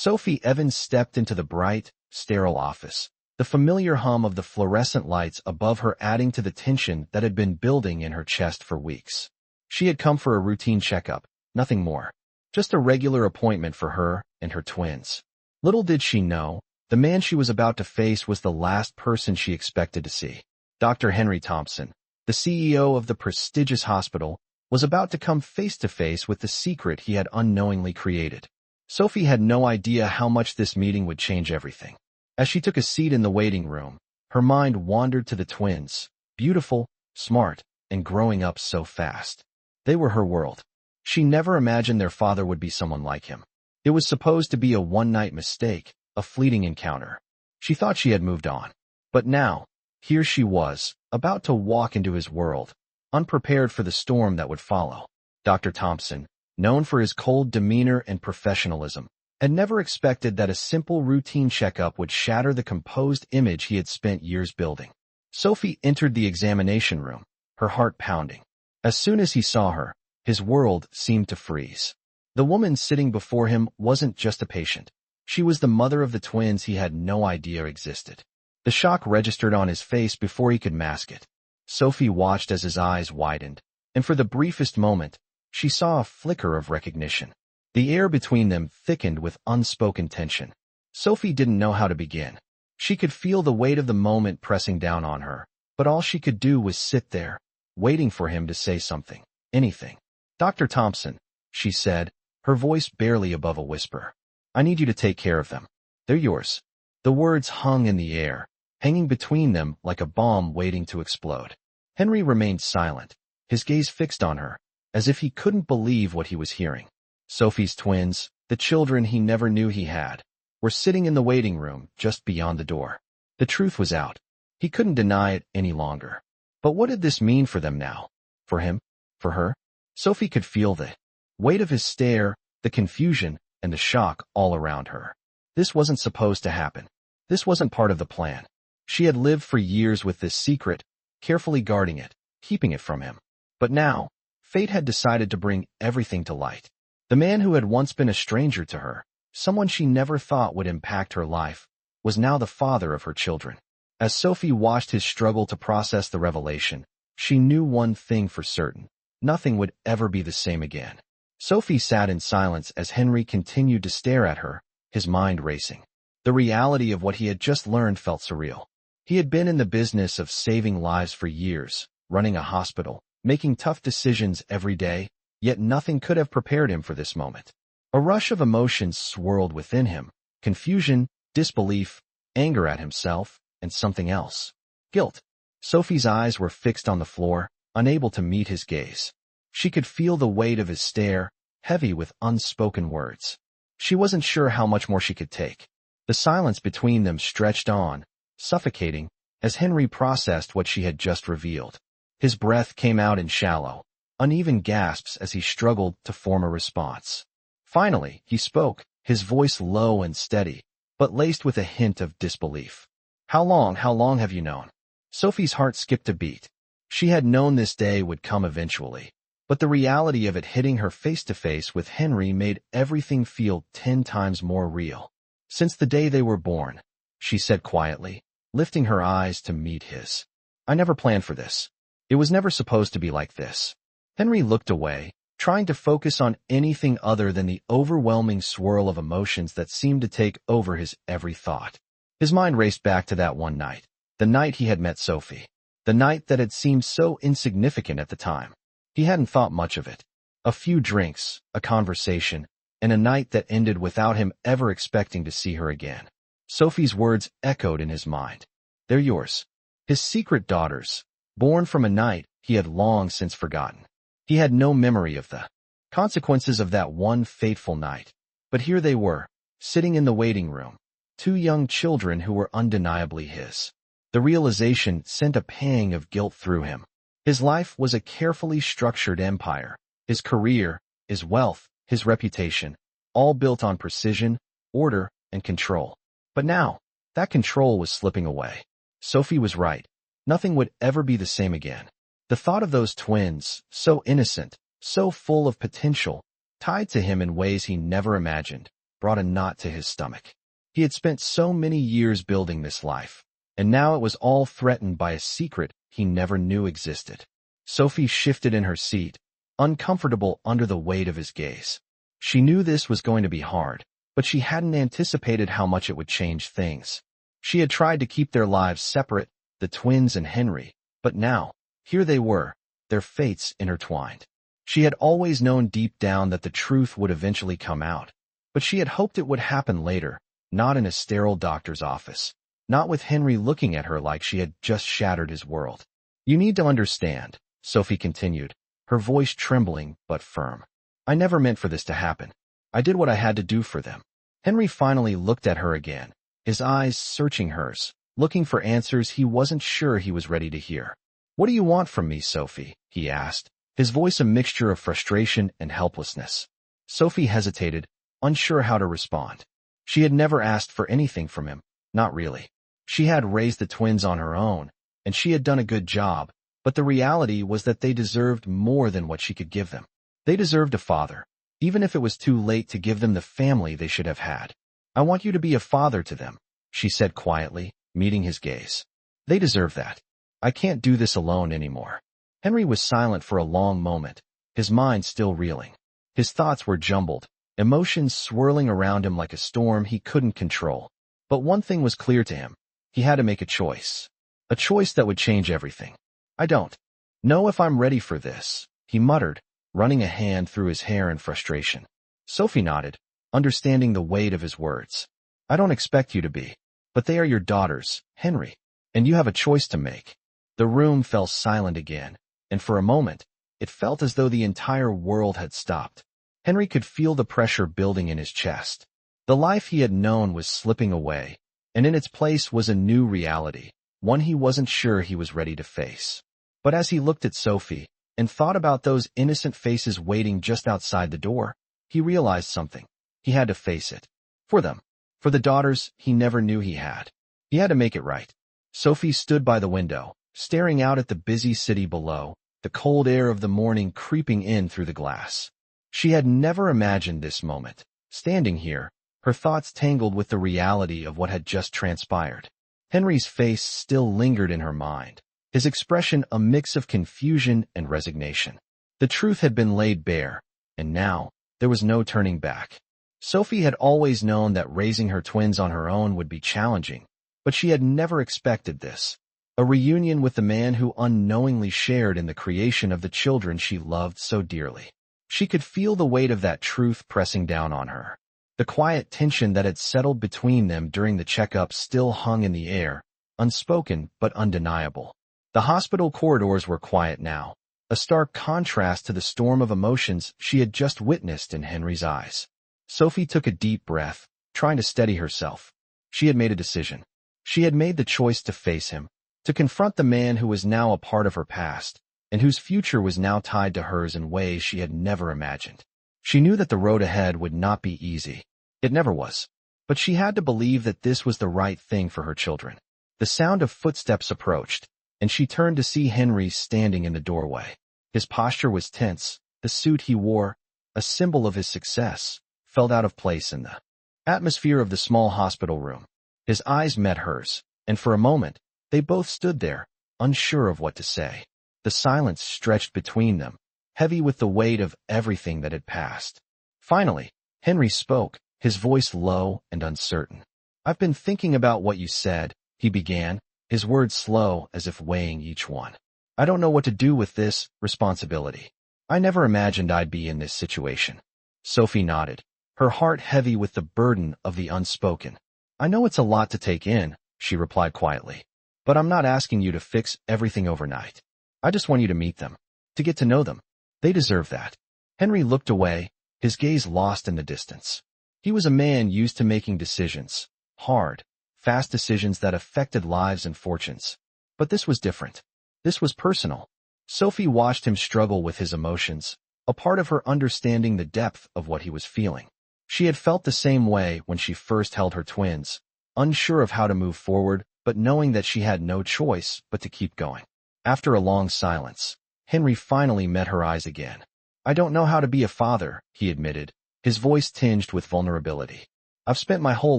Sophie Evans stepped into the bright, sterile office, the familiar hum of the fluorescent lights above her adding to the tension that had been building in her chest for weeks. She had come for a routine checkup, nothing more. Just a regular appointment for her and her twins. Little did she know, the man she was about to face was the last person she expected to see. Dr. Henry Thompson, the CEO of the prestigious hospital, was about to come face to face with the secret he had unknowingly created. Sophie had no idea how much this meeting would change everything. As she took a seat in the waiting room, her mind wandered to the twins, beautiful, smart, and growing up so fast. They were her world. She never imagined their father would be someone like him. It was supposed to be a one-night mistake, a fleeting encounter. She thought she had moved on. But now, here she was, about to walk into his world, unprepared for the storm that would follow. Dr. Thompson, known for his cold demeanor and professionalism, had never expected that a simple routine checkup would shatter the composed image he had spent years building. Sophie entered the examination room, her heart pounding. As soon as he saw her, his world seemed to freeze. The woman sitting before him wasn't just a patient. She was the mother of the twins he had no idea existed. The shock registered on his face before he could mask it. Sophie watched as his eyes widened, and for the briefest moment, she saw a flicker of recognition. The air between them thickened with unspoken tension. Sophie didn't know how to begin. She could feel the weight of the moment pressing down on her, but all she could do was sit there, waiting for him to say something, anything. "Dr. Thompson," she said, her voice barely above a whisper. "I need you to take care of them. They're yours." The words hung in the air, hanging between them like a bomb waiting to explode. Henry remained silent, his gaze fixed on her, as if he couldn't believe what he was hearing. Sophie's twins, the children he never knew he had, were sitting in the waiting room just beyond the door. The truth was out. He couldn't deny it any longer. But what did this mean for them now? For him? For her? Sophie could feel the weight of his stare, the confusion, and the shock all around her. This wasn't supposed to happen. This wasn't part of the plan. She had lived for years with this secret, carefully guarding it, keeping it from him. But now, fate had decided to bring everything to light. The man who had once been a stranger to her, someone she never thought would impact her life, was now the father of her children. As Sophie watched his struggle to process the revelation, she knew one thing for certain. Nothing would ever be the same again. Sophie sat in silence as Henry continued to stare at her, his mind racing. The reality of what he had just learned felt surreal. He had been in the business of saving lives for years, running a hospital, making tough decisions every day, yet nothing could have prepared him for this moment. A rush of emotions swirled within him: confusion, disbelief, anger at himself, and something else. Guilt. Sophie's eyes were fixed on the floor, unable to meet his gaze. She could feel the weight of his stare, heavy with unspoken words. She wasn't sure how much more she could take. The silence between them stretched on, suffocating, as Henry processed what she had just revealed. His breath came out in shallow, uneven gasps as he struggled to form a response. Finally, he spoke, his voice low and steady, but laced with a hint of disbelief. How long have you known?" Sophie's heart skipped a beat. She had known this day would come eventually, but the reality of it hitting her face-to-face with Henry made everything feel 10 times more real. "Since the day they were born," she said quietly, lifting her eyes to meet his. "I never planned for this. It was never supposed to be like this." Henry looked away, trying to focus on anything other than the overwhelming swirl of emotions that seemed to take over his every thought. His mind raced back to that one night, the night he had met Sophie, the night that had seemed so insignificant at the time. He hadn't thought much of it. A few drinks, a conversation, and a night that ended without him ever expecting to see her again. Sophie's words echoed in his mind. "They're yours." His secret daughters, born from a night he had long since forgotten. He had no memory of the consequences of that one fateful night. But here they were, sitting in the waiting room, 2 young children who were undeniably his. The realization sent a pang of guilt through him. His life was a carefully structured empire. His career, his wealth, his reputation, all built on precision, order, and control. But now, that control was slipping away. Sophie was right. Nothing would ever be the same again. The thought of those twins, so innocent, so full of potential, tied to him in ways he never imagined, brought a knot to his stomach. He had spent so many years building this life, and now it was all threatened by a secret he never knew existed. Sophie shifted in her seat, uncomfortable under the weight of his gaze. She knew this was going to be hard, but she hadn't anticipated how much it would change things. She had tried to keep their lives separate, the twins and Henry, but now, here they were, their fates intertwined. She had always known deep down that the truth would eventually come out, but she had hoped it would happen later, not in a sterile doctor's office, not with Henry looking at her like she had just shattered his world. "You need to understand," Sophie continued, her voice trembling but firm. "I never meant for this to happen. I did what I had to do for them." Henry finally looked at her again, his eyes searching hers, looking for answers he wasn't sure he was ready to hear. "What do you want from me, Sophie?" he asked, his voice a mixture of frustration and helplessness. Sophie hesitated, unsure how to respond. She had never asked for anything from him, not really. She had raised the twins on her own, and she had done a good job, but the reality was that they deserved more than what she could give them. They deserved a father, even if it was too late to give them the family they should have had. "I want you to be a father to them," she said quietly, meeting his gaze. "They deserve that. I can't do this alone anymore." Henry was silent for a long moment, his mind still reeling. His thoughts were jumbled, emotions swirling around him like a storm he couldn't control. But one thing was clear to him. He had to make a choice that would change everything. "I don't know if I'm ready for this," he muttered, running a hand through his hair in frustration. Sophie nodded, understanding the weight of his words. "I don't expect you to be, but they are your daughters, Henry, and you have a choice to make." The room fell silent again, and for a moment, it felt as though the entire world had stopped. Henry could feel the pressure building in his chest. The life he had known was slipping away, and in its place was a new reality, one he wasn't sure he was ready to face. But as he looked at Sophie, and thought about those innocent faces waiting just outside the door, he realized something. He had to face it. For them. For the daughters he never knew he had. He had to make it right. Sophie stood by the window, staring out at the busy city below, the cold air of the morning creeping in through the glass. She had never imagined this moment. Standing here, her thoughts tangled with the reality of what had just transpired. Henry's face still lingered in her mind, his expression a mix of confusion and resignation. The truth had been laid bare, and now, there was no turning back. Sophie had always known that raising her twins on her own would be challenging, but she had never expected this. A reunion with the man who unknowingly shared in the creation of the children she loved so dearly. She could feel the weight of that truth pressing down on her. The quiet tension that had settled between them during the checkup still hung in the air, unspoken but undeniable. The hospital corridors were quiet now, a stark contrast to the storm of emotions she had just witnessed in Henry's eyes. Sophie took a deep breath, trying to steady herself. She had made a decision. She had made the choice to face him, to confront the man who was now a part of her past, and whose future was now tied to hers in ways she had never imagined. She knew that the road ahead would not be easy. It never was. But she had to believe that this was the right thing for her children. The sound of footsteps approached, and she turned to see Henry standing in the doorway. His posture was tense, the suit he wore, a symbol of his success, felt out of place in the atmosphere of the small hospital room. His eyes met hers, and for a moment, they both stood there, unsure of what to say. The silence stretched between them, heavy with the weight of everything that had passed. Finally, Henry spoke, his voice low and uncertain. "I've been thinking about what you said," he began, his words slow as if weighing each one. "I don't know what to do with this responsibility. I never imagined I'd be in this situation." Sophie nodded, her heart heavy with the burden of the unspoken. "I know it's a lot to take in," she replied quietly, "but I'm not asking you to fix everything overnight. I just want you to meet them, to get to know them. They deserve that." Henry looked away, his gaze lost in the distance. He was a man used to making decisions, hard, fast decisions that affected lives and fortunes. But this was different. This was personal. Sophie watched him struggle with his emotions, a part of her understanding the depth of what he was feeling. She had felt the same way when she first held her twins, unsure of how to move forward, but knowing that she had no choice but to keep going. After a long silence, Henry finally met her eyes again. "I don't know how to be a father," he admitted, his voice tinged with vulnerability. I've spent my whole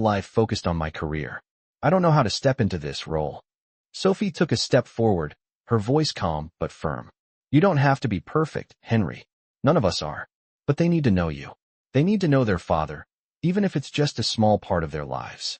life focused on my career. I don't know how to step into this role. Sophie took a step forward, her voice calm but firm. You don't have to be perfect, Henry. None of us are. But they need to know you. They need to know their father, even if it's just a small part of their lives.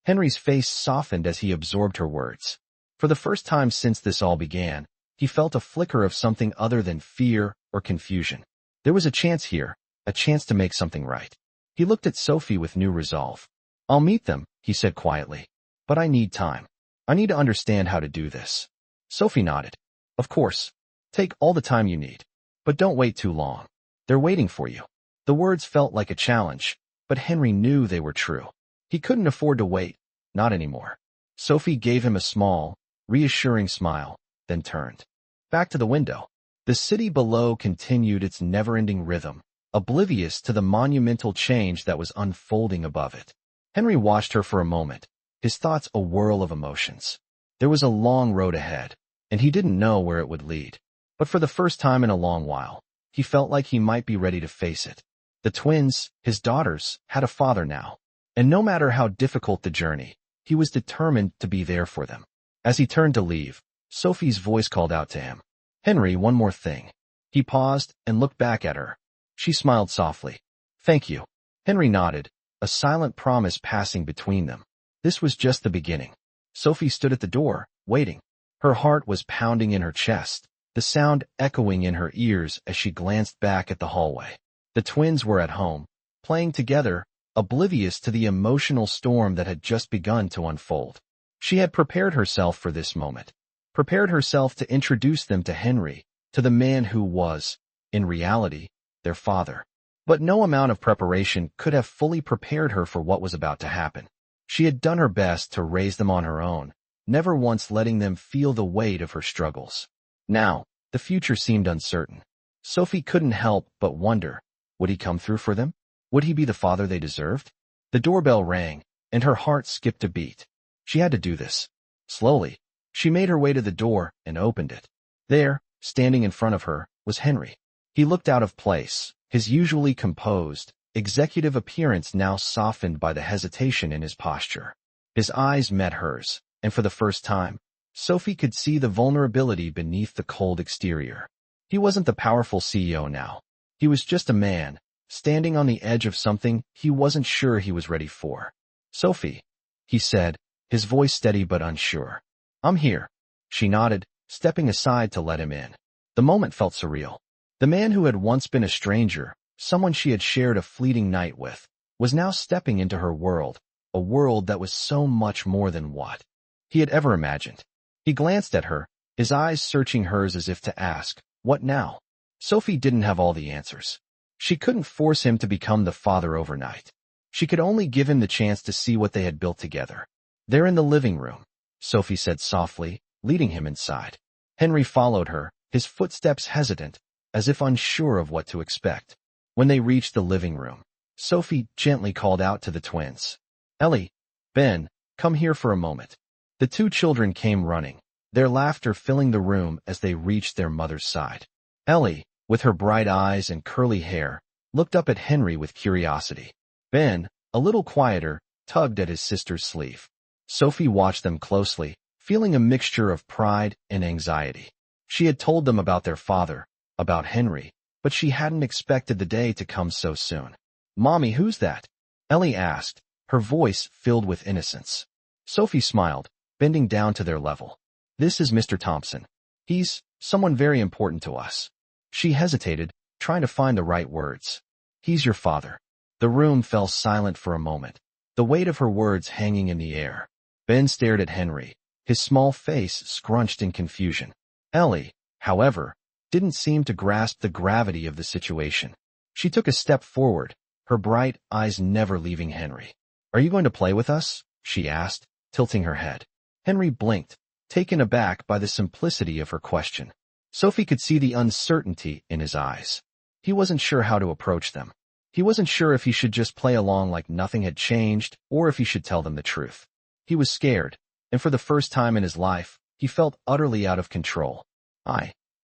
Henry's face softened as he absorbed her words. For the first time since this all began, he felt a flicker of something other than fear or confusion. There was a chance here, a chance to make something right. He looked at Sophie with new resolve. I'll meet them, he said quietly. But I need time. I need to understand how to do this. Sophie nodded. Of course. Take all the time you need. But don't wait too long. They're waiting for you. The words felt like a challenge, but Henry knew they were true. He couldn't afford to wait, not anymore. Sophie gave him a small, reassuring smile, then turned. Back to the window. The city below continued its never-ending rhythm, oblivious to the monumental change that was unfolding above it. Henry watched her for a moment, his thoughts a whirl of emotions. There was a long road ahead, and he didn't know where it would lead. But for the first time in a long while, he felt like he might be ready to face it. The twins, his daughters, had a father now. And no matter how difficult the journey, he was determined to be there for them. As he turned to leave, Sophie's voice called out to him. Henry, one more thing. He paused and looked back at her. She smiled softly. Thank you. Henry nodded, a silent promise passing between them. This was just the beginning. Sophie stood at the door, waiting. Her heart was pounding in her chest, the sound echoing in her ears as she glanced back at the hallway. The twins were at home, playing together, oblivious to the emotional storm that had just begun to unfold. She had prepared herself for this moment, prepared herself to introduce them to Henry, to the man who was, in reality, their father. But no amount of preparation could have fully prepared her for what was about to happen. She had done her best to raise them on her own, never once letting them feel the weight of her struggles. Now, the future seemed uncertain. Sophie couldn't help but wonder, would he come through for them? Would he be the father they deserved? The doorbell rang, and her heart skipped a beat. She had to do this. Slowly, she made her way to the door and opened it. There, standing in front of her, was Henry. He looked out of place, his usually composed, executive appearance now softened by the hesitation in his posture. His eyes met hers, and for the first time, Sophie could see the vulnerability beneath the cold exterior. He wasn't the powerful CEO now. He was just a man, standing on the edge of something he wasn't sure he was ready for. Sophie, he said, his voice steady but unsure. I'm here. She nodded, stepping aside to let him in. The moment felt surreal. The man who had once been a stranger, someone she had shared a fleeting night with, was now stepping into her world, a world that was so much more than what he had ever imagined. He glanced at her, his eyes searching hers as if to ask, what now? Sophie didn't have all the answers. She couldn't force him to become the father overnight. She could only give him the chance to see what they had built together. They're in the living room, Sophie said softly, leading him inside. Henry followed her, his footsteps hesitant, as if unsure of what to expect. When they reached the living room, Sophie gently called out to the twins. Ellie, Ben, come here for a moment. The two children came running, their laughter filling the room as they reached their mother's side. Ellie, with her bright eyes and curly hair, looked up at Henry with curiosity. Ben, a little quieter, tugged at his sister's sleeve. Sophie watched them closely, feeling a mixture of pride and anxiety. She had told them about their father, about Henry, but she hadn't expected the day to come so soon. Mommy, who's that? Ellie asked, her voice filled with innocence. Sophie smiled, bending down to their level. This is Mr. Thompson. He's someone very important to us. She hesitated, trying to find the right words. He's your father. The room fell silent for a moment, the weight of her words hanging in the air. Ben stared at Henry, his small face scrunched in confusion. Ellie, however, didn't seem to grasp the gravity of the situation. She took a step forward, her bright eyes never leaving Henry. Are you going to play with us? She asked, tilting her head. Henry blinked, taken aback by the simplicity of her question. Sophie could see the uncertainty in his eyes. He wasn't sure how to approach them. He wasn't sure if he should just play along like nothing had changed or if he should tell them the truth. He was scared, and for the first time in his life, he felt utterly out of control.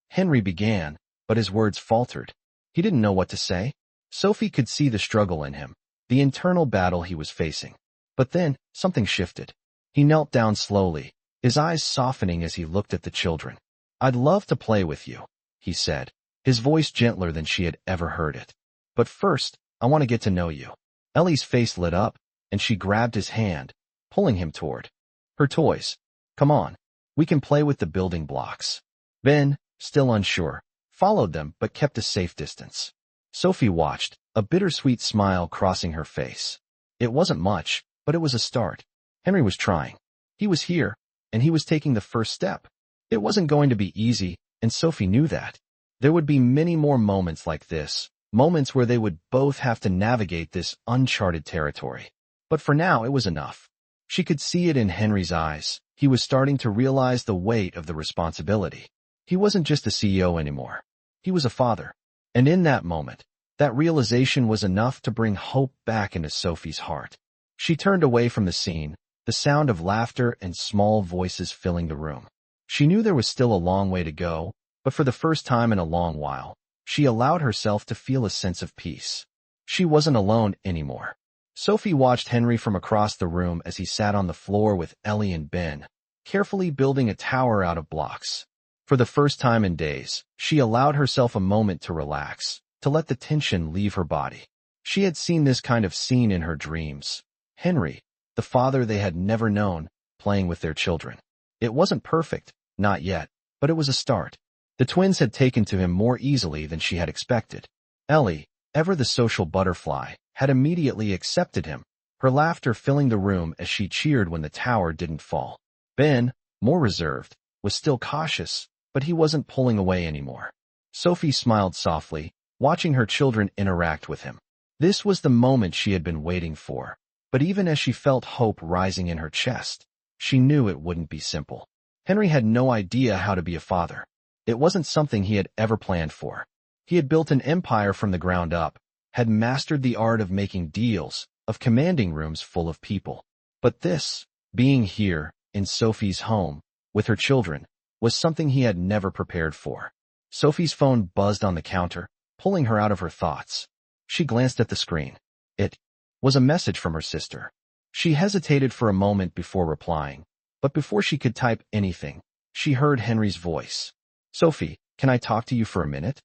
Henry began, but his words faltered. He didn't know what to say. Sophie could see the struggle in him, the internal battle he was facing. But then, something shifted. He knelt down slowly, his eyes softening as he looked at the children. "I'd love to play with you," he said, his voice gentler than she had ever heard it. "But first, I want to get to know you." Ellie's face lit up, and she grabbed his hand, pulling him toward her toys. "Come on, we can play with the building blocks." Ben, still unsure, followed them but kept a safe distance. Sophie watched, a bittersweet smile crossing her face. It wasn't much, but it was a start. Henry was trying. He was here, and he was taking the first step. It wasn't going to be easy, and Sophie knew that. There would be many more moments like this, moments where they would both have to navigate this uncharted territory. But for now, it was enough. She could see it in Henry's eyes. He was starting to realize the weight of the responsibility. He wasn't just a CEO anymore. He was a father. And in that moment, that realization was enough to bring hope back into Sophie's heart. She turned away from the scene, the sound of laughter and small voices filling the room. She knew there was still a long way to go, but for the first time in a long while, she allowed herself to feel a sense of peace. She wasn't alone anymore. Sophie watched Henry from across the room as he sat on the floor with Ellie and Ben, carefully building a tower out of blocks. For the first time in days, she allowed herself a moment to relax, to let the tension leave her body. She had seen this kind of scene in her dreams. Henry, the father they had never known, playing with their children. It wasn't perfect, not yet, but it was a start. The twins had taken to him more easily than she had expected. Ellie, ever the social butterfly, had immediately accepted him, her laughter filling the room as she cheered when the tower didn't fall. Ben, more reserved, was still cautious, but he wasn't pulling away anymore. Sophie smiled softly, watching her children interact with him. This was the moment she had been waiting for. But even as she felt hope rising in her chest, she knew it wouldn't be simple. Henry had no idea how to be a father. It wasn't something he had ever planned for. He had built an empire from the ground up, had mastered the art of making deals, of commanding rooms full of people. But this, being here, in Sophie's home, with her children, was something he had never prepared for. Sophie's phone buzzed on the counter, pulling her out of her thoughts. She glanced at the screen. It was a message from her sister. She hesitated for a moment before replying, but before she could type anything, she heard Henry's voice. "Sophie, can I talk to you for a minute?"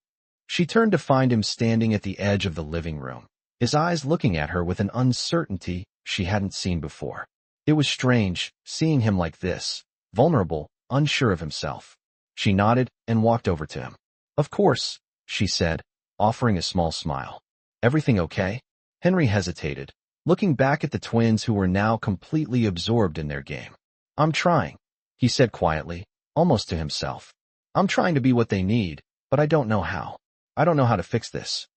She turned to find him standing at the edge of the living room, his eyes looking at her with an uncertainty she hadn't seen before. It was strange, seeing him like this, vulnerable, unsure of himself. She nodded and walked over to him. "Of course," she said, offering a small smile. "Everything okay?" Henry hesitated, looking back at the twins who were now completely absorbed in their game. "I'm trying," he said quietly, almost to himself. "I'm trying to be what they need, but I don't know how. I don't know how to fix this."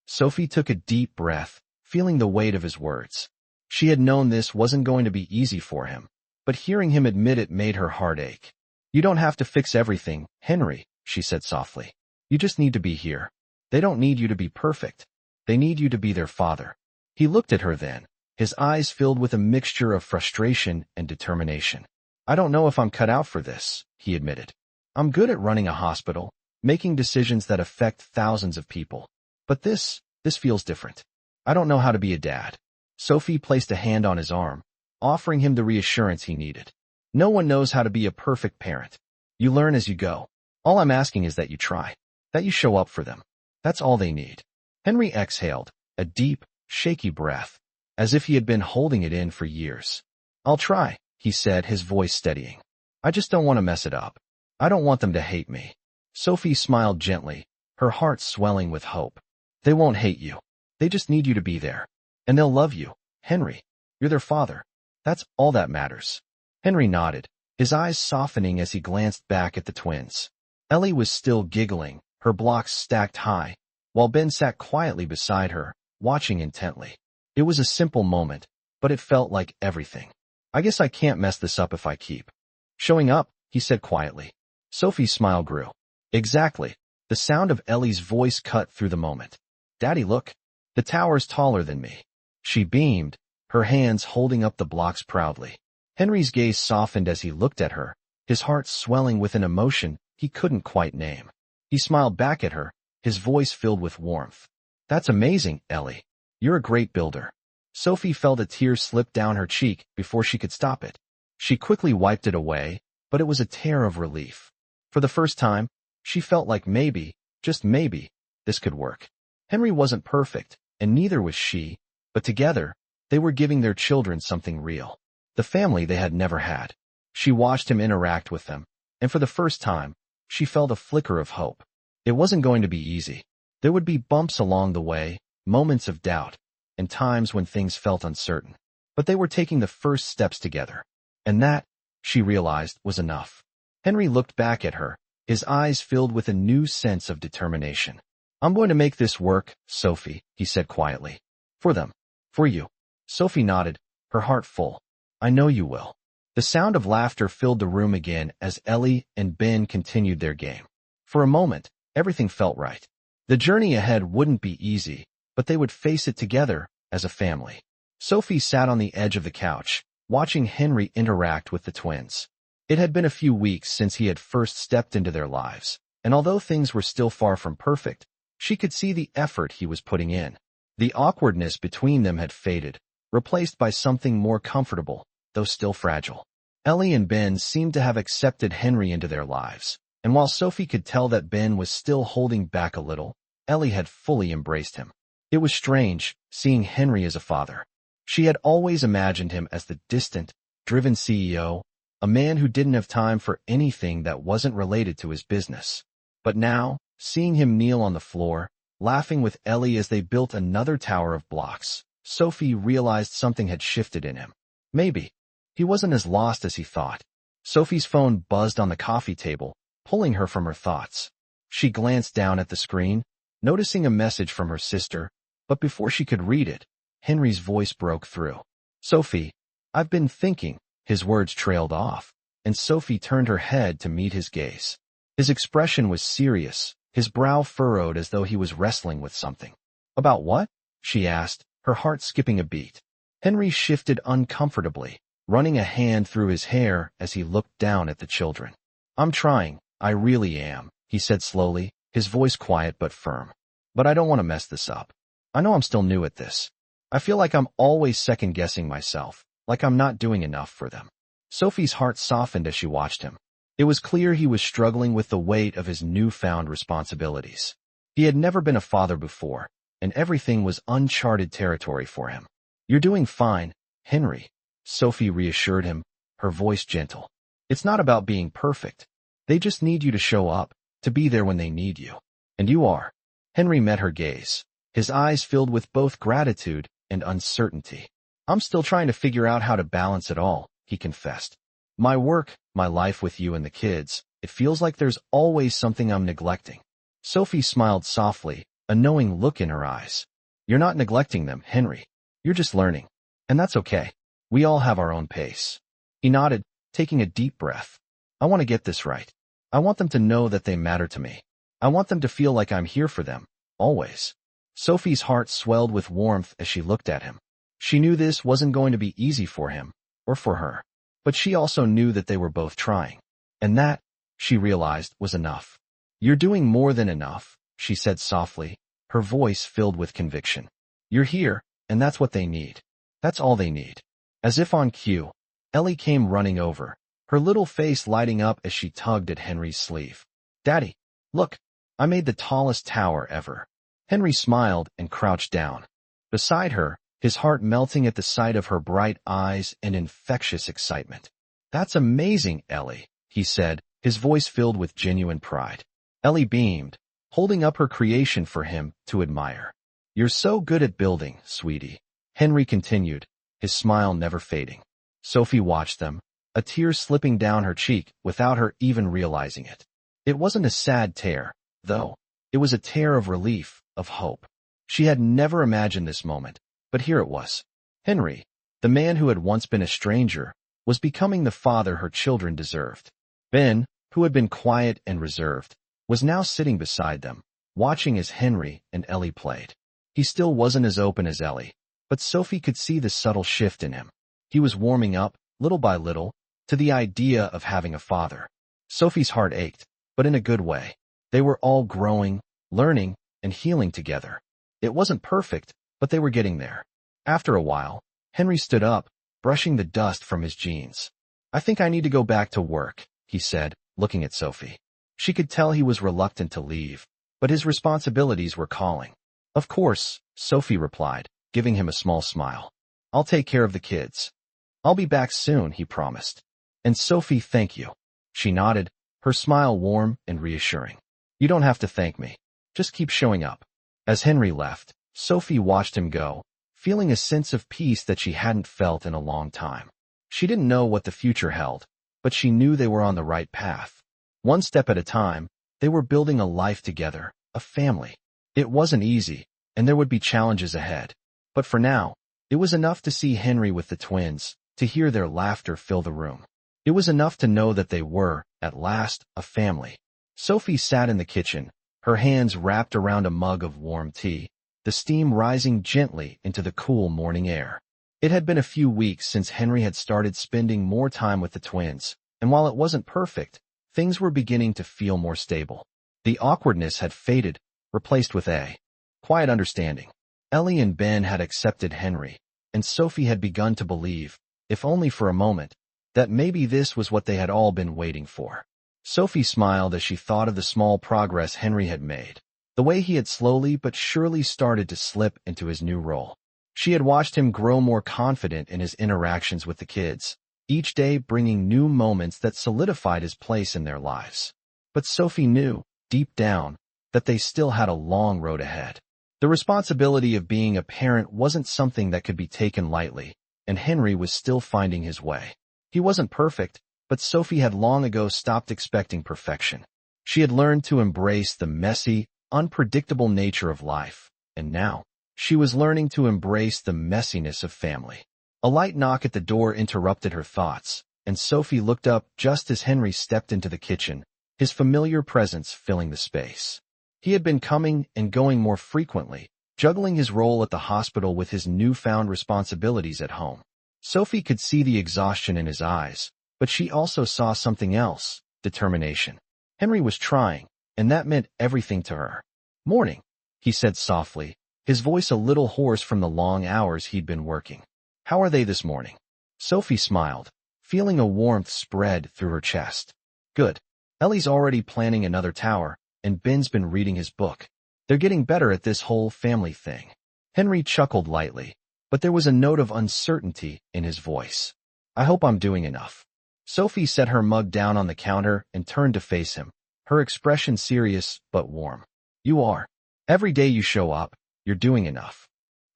Sophie took a deep breath, feeling the weight of his words. She had known this wasn't going to be easy for him, but hearing him admit it made her heart ache. "You don't have to fix everything, Henry," she said softly. "You just need to be here. They don't need you to be perfect. They need you to be their father." He looked at her then, his eyes filled with a mixture of frustration and determination. "I don't know if I'm cut out for this," he admitted. "I'm good at running a hospital, making decisions that affect thousands of people. But this feels different. I don't know how to be a dad." Sophie placed a hand on his arm, offering him the reassurance he needed. "No one knows how to be a perfect parent. You learn as you go. All I'm asking is that you try, that you show up for them. That's all they need." Henry exhaled, a deep, shaky breath, as if he had been holding it in for years. "I'll try," he said, his voice steadying. "I just don't want to mess it up. I don't want them to hate me." Sophie smiled gently, her heart swelling with hope. "They won't hate you. They just need you to be there. And they'll love you, Henry. You're their father. That's all that matters." Henry nodded, his eyes softening as he glanced back at the twins. Ellie was still giggling, her blocks stacked high, while Ben sat quietly beside her, watching intently. It was a simple moment, but it felt like everything. "I guess I can't mess this up if I keep showing up," he said quietly. Sophie's smile grew. "Exactly." The sound of Ellie's voice cut through the moment. "Daddy, look. The tower's taller than me." She beamed, her hands holding up the blocks proudly. Henry's gaze softened as he looked at her, his heart swelling with an emotion he couldn't quite name. He smiled back at her, his voice filled with warmth. That's amazing, Ellie. You're a great builder. Sophie felt a tear slip down her cheek before she could stop it. She quickly wiped it away, but it was a tear of relief. For the first time, she felt like maybe, just maybe, this could work. Henry wasn't perfect, and neither was she, but together, they were giving their children something real. The family they had never had. She watched him interact with them, and for the first time, she felt a flicker of hope. It wasn't going to be easy. There would be bumps along the way, moments of doubt, and times when things felt uncertain. But they were taking the first steps together. And that, she realized, was enough. Henry looked back at her, his eyes filled with a new sense of determination. I'm going to make this work, Sophie, he said quietly. For them. For you. Sophie nodded, her heart full. I know you will. The sound of laughter filled the room again as Ellie and Ben continued their game. For a moment, everything felt right. The journey ahead wouldn't be easy, but they would face it together, as a family. Sophie sat on the edge of the couch, watching Henry interact with the twins. It had been a few weeks since he had first stepped into their lives, and although things were still far from perfect, she could see the effort he was putting in. The awkwardness between them had faded, replaced by something more comfortable, though still fragile. Ellie and Ben seemed to have accepted Henry into their lives, and while Sophie could tell that Ben was still holding back a little, Ellie had fully embraced him. It was strange, seeing Henry as a father. She had always imagined him as the distant, driven CEO, a man who didn't have time for anything that wasn't related to his business. But now, seeing him kneel on the floor, laughing with Ellie as they built another tower of blocks, Sophie realized something had shifted in him. Maybe. He wasn't as lost as he thought. Sophie's phone buzzed on the coffee table, pulling her from her thoughts. She glanced down at the screen, noticing a message from her sister, but before she could read it, Henry's voice broke through. Sophie, I've been thinking. His words trailed off, and Sophie turned her head to meet his gaze. His expression was serious, his brow furrowed as though he was wrestling with something. About what? She asked, her heart skipping a beat. Henry shifted uncomfortably, running a hand through his hair as he looked down at the children. I'm trying, I really am, he said slowly, his voice quiet but firm. But I don't want to mess this up. I know I'm still new at this. I feel like I'm always second-guessing myself, like I'm not doing enough for them. Sophie's heart softened as she watched him. It was clear he was struggling with the weight of his newfound responsibilities. He had never been a father before, and everything was uncharted territory for him. You're doing fine, Henry, Sophie reassured him, her voice gentle. It's not about being perfect. They just need you to show up, to be there when they need you. And you are. Henry met her gaze, his eyes filled with both gratitude and uncertainty. I'm still trying to figure out how to balance it all, he confessed. My work, my life with you and the kids, it feels like there's always something I'm neglecting. Sophie smiled softly, a knowing look in her eyes. You're not neglecting them, Henry. You're just learning. And that's okay. We all have our own pace. He nodded, taking a deep breath. I want to get this right. I want them to know that they matter to me. I want them to feel like I'm here for them, always. Sophie's heart swelled with warmth as she looked at him. She knew this wasn't going to be easy for him, or for her. But she also knew that they were both trying. And that, she realized, was enough. You're doing more than enough, she said softly, her voice filled with conviction. You're here, and that's what they need. That's all they need. As if on cue, Ellie came running over, her little face lighting up as she tugged at Henry's sleeve. Daddy, look, I made the tallest tower ever. Henry smiled and crouched down. Beside her, his heart melting at the sight of her bright eyes and infectious excitement. That's amazing, Ellie, he said, his voice filled with genuine pride. Ellie beamed, holding up her creation for him to admire. You're so good at building, sweetie. Henry continued, his smile never fading. Sophie watched them, a tear slipping down her cheek without her even realizing it. It wasn't a sad tear, though. It was a tear of relief, of hope. She had never imagined this moment, but here it was. Henry, the man who had once been a stranger, was becoming the father her children deserved. Ben, who had been quiet and reserved, was now sitting beside them, watching as Henry and Ellie played. He still wasn't as open as Ellie, but Sophie could see the subtle shift in him. He was warming up, little by little, to the idea of having a father. Sophie's heart ached, but in a good way. They were all growing, learning, and healing together. It wasn't perfect, but they were getting there. After a while, Henry stood up, brushing the dust from his jeans. I think I need to go back to work, he said, looking at Sophie. She could tell he was reluctant to leave, but his responsibilities were calling. Of course, Sophie replied, giving him a small smile. I'll take care of the kids. I'll be back soon, he promised. And Sophie, thank you. She nodded, her smile warm and reassuring. You don't have to thank me. Just keep showing up. As Henry left, Sophie watched him go, feeling a sense of peace that she hadn't felt in a long time. She didn't know what the future held, but she knew they were on the right path. One step at a time, they were building a life together, a family. It wasn't easy, and there would be challenges ahead. But for now, it was enough to see Henry with the twins, to hear their laughter fill the room. It was enough to know that they were, at last, a family. Sophie sat in the kitchen, her hands wrapped around a mug of warm tea, the steam rising gently into the cool morning air. It had been a few weeks since Henry had started spending more time with the twins, and while it wasn't perfect, things were beginning to feel more stable. The awkwardness had faded, replaced with a quiet understanding. Ellie and Ben had accepted Henry, and Sophie had begun to believe, if only for a moment, that maybe this was what they had all been waiting for. Sophie smiled as she thought of the small progress Henry had made, the way he had slowly but surely started to slip into his new role. She had watched him grow more confident in his interactions with the kids, each day bringing new moments that solidified his place in their lives. But Sophie knew, deep down, that they still had a long road ahead. The responsibility of being a parent wasn't something that could be taken lightly, and Henry was still finding his way. He wasn't perfect, but Sophie had long ago stopped expecting perfection. She had learned to embrace the messy, unpredictable nature of life, and now, she was learning to embrace the messiness of family. A light knock at the door interrupted her thoughts, and Sophie looked up just as Henry stepped into the kitchen, his familiar presence filling the space. He had been coming and going more frequently, juggling his role at the hospital with his newfound responsibilities at home. Sophie could see the exhaustion in his eyes, but she also saw something else, determination. Henry was trying, and that meant everything to her. Morning, he said softly, his voice a little hoarse from the long hours he'd been working. How are they this morning? Sophie smiled, feeling a warmth spread through her chest. Good. Ellie's already planning another tower, and Ben's been reading his book. They're getting better at this whole family thing. Henry chuckled lightly, but there was a note of uncertainty in his voice. I hope I'm doing enough. Sophie set her mug down on the counter and turned to face him, her expression serious but warm. You are. Every day you show up, you're doing enough.